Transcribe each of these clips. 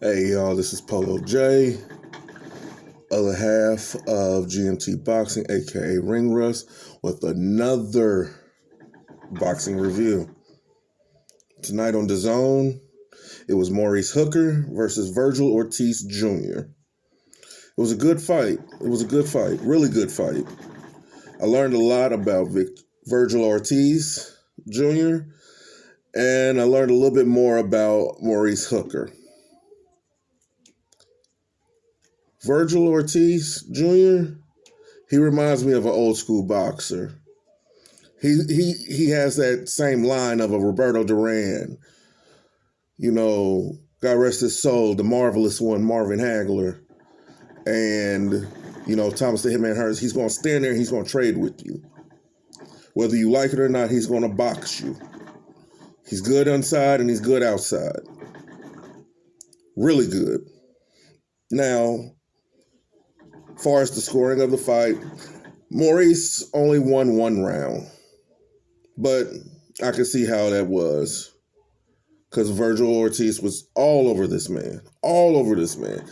Hey y'all, this is Polo J, other half of GMT Boxing, aka Ring Rust, with another boxing review. Tonight on DAZN, it was Maurice Hooker versus Vergil Ortiz Jr. It was a good fight. Really good fight. I learned a lot about Vergil Ortiz Jr., and I learned a little bit more about Maurice Hooker. Vergil Ortiz Jr., he reminds me of an old school boxer. He has that same line of a Roberto Duran. You know, God rest his soul, the marvelous one, Marvin Hagler. And, you know, Thomas the Hitman Hearns, he's going to stand there and he's going to trade with you. Whether you like it or not, he's going to box you. He's good inside and he's good outside. Really good. Now, as far as the scoring of the fight, Maurice only won one round. But I could see how that was. Because Vergil Ortiz was all over this man. All over this man.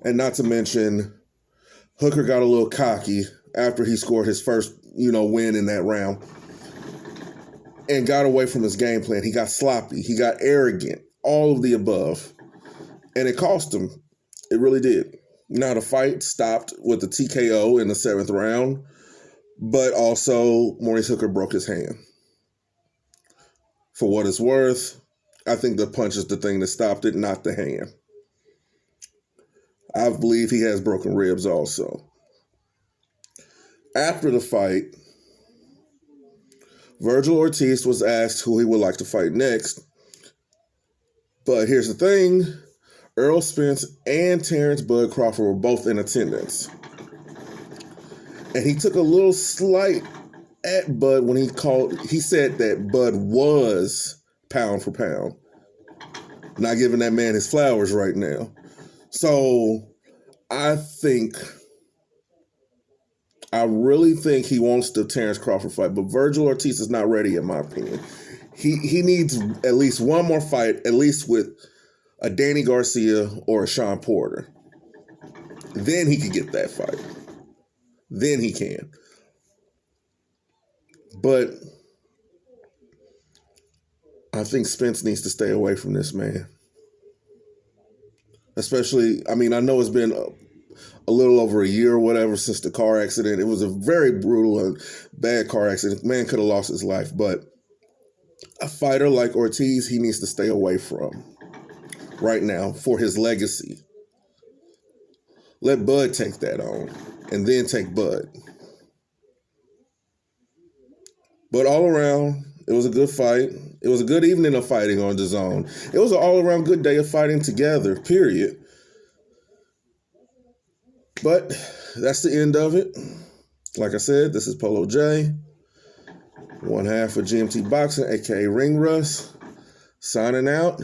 And not to mention, Hooker got a little cocky after he scored his first, win in that round. And got away from his game plan. He got sloppy. He got arrogant. All of the above. And it cost him. It really did. Now the fight stopped with the TKO in the 7th round. But also, Maurice Hooker broke his hand. For what it's worth, I think the punch is the thing that stopped it, not the hand. I believe he has broken ribs also. After the fight, Vergil Ortiz was asked who he would like to fight next. But here's the thing. Errol Spence and Terrence Bud Crawford were both in attendance. And he took a little slight at Bud when he said that Bud was pound for pound. Not giving that man his flowers right now. So I really think he wants the Terrence Crawford fight, but Vergil Ortiz is not ready, in my opinion. He needs at least one more fight, at least with a Danny Garcia or a Sean Porter. Then he could get that fight. Then he can. But I think Spence needs to stay away from this man. Especially, I know it's been a little over a year or whatever since the car accident. It was a very brutal and bad car accident. Man could have lost his life. But a fighter like Ortiz, he needs to stay away from right now for his legacy. Let Bud take that on, and then take Bud. But all around, it was a good fight. It was a good evening of fighting on DAZN. It was an all-around good day of fighting together, period. But that's the end of it. Like I said, this is Polo J, one half of GMT Boxing, aka Ring Rust, signing out.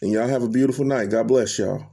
And y'all have a beautiful night. God bless y'all.